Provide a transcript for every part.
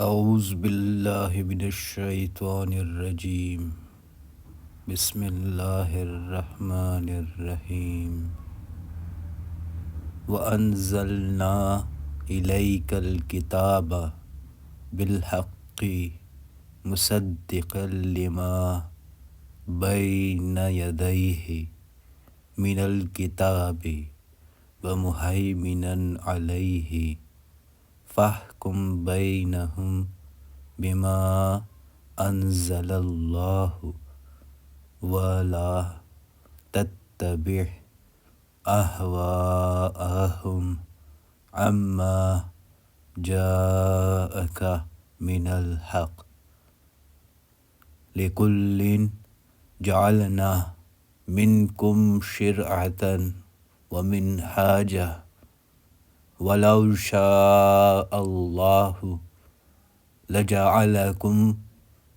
اعوذ باللہ من الشیطان الرجیم بسم اللہ الرحمن الرحیم وانزلنا الیک الکتاب بالحق مصدقا لما بین یدیہ من الکتاب ومہیمنا علیہ فاحکم بینہم بما انزل اللہ ولا تتبع اہواءہم عما جاءک من الحق لکل جعلنا منکم شرعۃ ومنہاجا وَلَوْ شَاءَ اللَّهُ لَجَعَلَكُمْ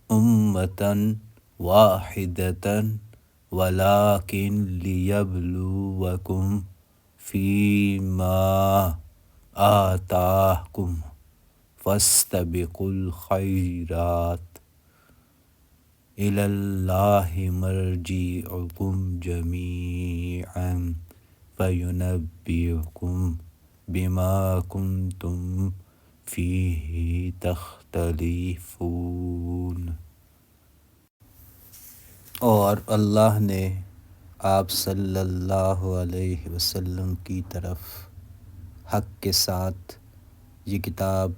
أُمَّةً وَاحِدَةً وَلَكِنْ لِيَبْلُوَكُمْ فِيمَا آتَاكُمْ فَاسْتَبِقُوا الْخَيْرَاتِ إِلَى اللَّهِ مَرْجِعُكُمْ جَمِيعًا فَيُنَبِّئُكُمْ بما کنتم فیہ تختلفون۔ اور اللہ نے آپ صلی اللہ علیہ وسلم کی طرف حق کے ساتھ یہ کتاب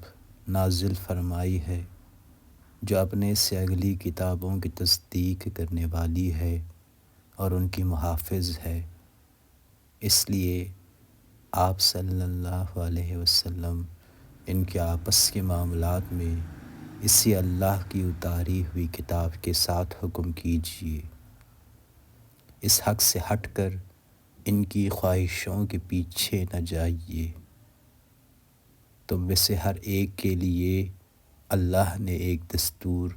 نازل فرمائی ہے جو اپنے سے اگلی کتابوں کی تصدیق کرنے والی ہے اور ان کی محافظ ہے۔ اس لیے آپ صلی اللہ علیہ وسلم ان کے آپس کے معاملات میں اسی اللہ کی اتاری ہوئی کتاب کے ساتھ حکم کیجیے، اس حق سے ہٹ کر ان کی خواہشوں کے پیچھے نہ جائیے۔ تم میں سے ہر ایک کے لیے اللہ نے ایک دستور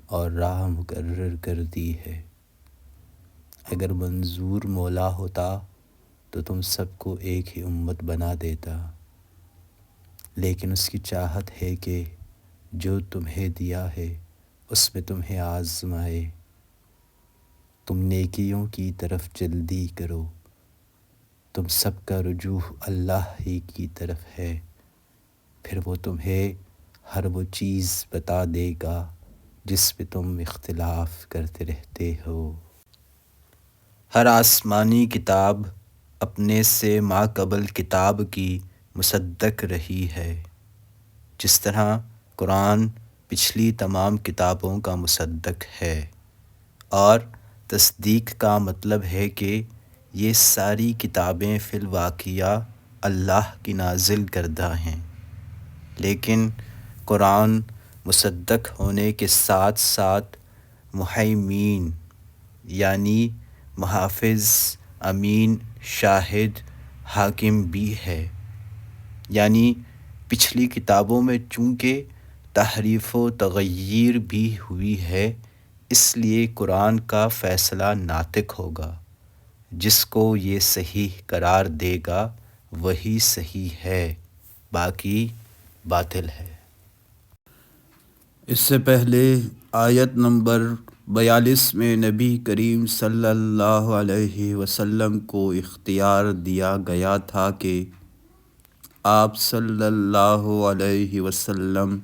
اور راہ مقرر کر دی ہے۔ اگر منظور مولا ہوتا تو تم سب کو ایک ہی امت بنا دیتا، لیکن اس کی چاہت ہے کہ جو تمہیں دیا ہے اس میں تمہیں آزمائے۔ تم نیکیوں کی طرف جلدی کرو، تم سب کا رجوع اللہ ہی کی طرف ہے، پھر وہ تمہیں ہر وہ چیز بتا دے گا جس پہ تم اختلاف کرتے رہتے ہو۔ ہر آسمانی کتاب اپنے سے ماقبل کتاب کی مصدق رہی ہے، جس طرح قرآن پچھلی تمام کتابوں کا مصدق ہے۔ اور تصدیق کا مطلب ہے کہ یہ ساری کتابیں فی الواقعہ اللہ کی نازل کردہ ہیں، لیکن قرآن مصدق ہونے کے ساتھ ساتھ محیمین یعنی محافظ، امین، شاہد، حاکم بھی ہے۔ یعنی پچھلی کتابوں میں چونکہ تحریف و تغیر بھی ہوئی ہے، اس لیے قرآن کا فیصلہ ناطق ہوگا، جس کو یہ صحیح قرار دے گا وہی صحیح ہے، باقی باطل ہے۔ اس سے پہلے آیت نمبر 42 میں نبی کریم صلی اللہ علیہ وسلم کو اختیار دیا گیا تھا کہ آپ صلی اللہ علیہ وسلم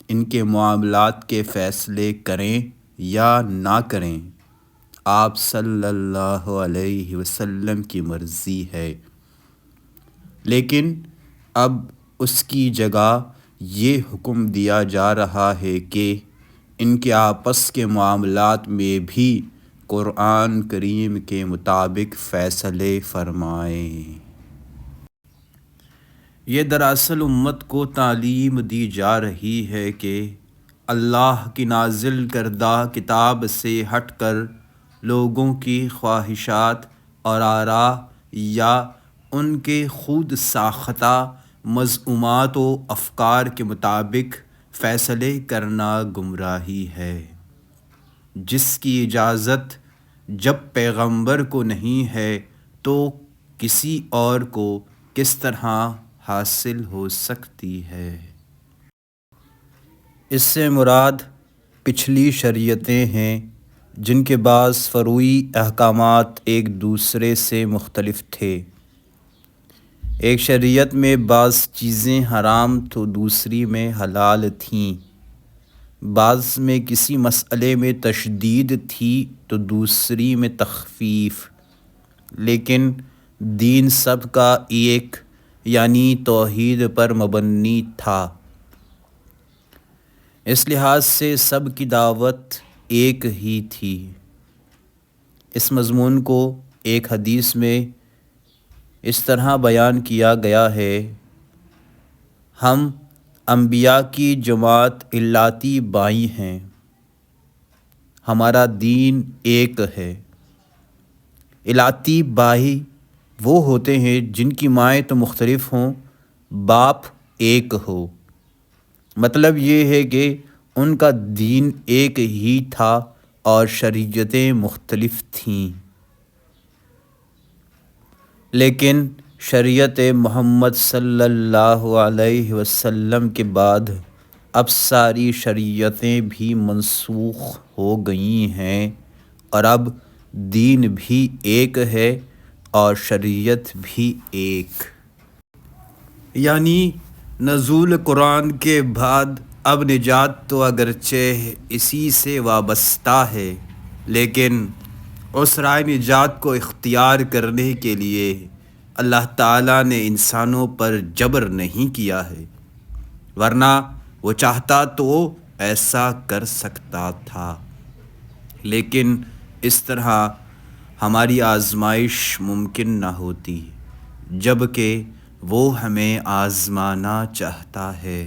ان کے معاملات کے فیصلے کریں یا نہ کریں، آپ صلی اللہ علیہ وسلم کی مرضی ہے۔ لیکن اب اس کی جگہ یہ حکم دیا جا رہا ہے کہ ان کے آپس کے معاملات میں بھی قرآن کریم کے مطابق فیصلے فرمائیں۔ یہ دراصل امت کو تعلیم دی جا رہی ہے کہ اللہ کی نازل کردہ کتاب سے ہٹ کر لوگوں کی خواہشات اور آراء یا ان کے خود ساختہ مذمومات و افکار کے مطابق فیصلے کرنا گمراہی ہے، جس کی اجازت جب پیغمبر کو نہیں ہے تو کسی اور کو کس طرح حاصل ہو سکتی ہے۔ اس سے مراد پچھلی شریعتیں ہیں جن کے بعض فروعی احکامات ایک دوسرے سے مختلف تھے۔ ایک شریعت میں بعض چیزیں حرام تو دوسری میں حلال تھیں، بعض میں کسی مسئلے میں تشدید تھی تو دوسری میں تخفیف، لیکن دین سب کا ایک یعنی توحید پر مبنی تھا۔ اس لحاظ سے سب کی دعوت ایک ہی تھی۔ اس مضمون کو ایک حدیث میں اس طرح بیان کیا گیا ہے: ہم انبیاء کی جماعت الاتی بائی ہیں، ہمارا دین ایک ہے۔ الاتی بائی وہ ہوتے ہیں جن کی مائیں تو مختلف ہوں، باپ ایک ہو۔ مطلب یہ ہے کہ ان کا دین ایک ہی تھا اور شریعتیں مختلف تھیں، لیکن شریعت محمد صلی اللہ علیہ وسلم کے بعد اب ساری شریعتیں بھی منسوخ ہو گئی ہیں اور اب دین بھی ایک ہے اور شریعت بھی ایک۔ یعنی نزول قرآن کے بعد اب نجات تو اگرچہ اسی سے وابستہ ہے، لیکن اس رائے نجات کو اختیار کرنے کے لیے اللہ تعالیٰ نے انسانوں پر جبر نہیں کیا ہے، ورنہ وہ چاہتا تو ایسا کر سکتا تھا، لیکن اس طرح ہماری آزمائش ممکن نہ ہوتی، جبکہ وہ ہمیں آزمانا چاہتا ہے۔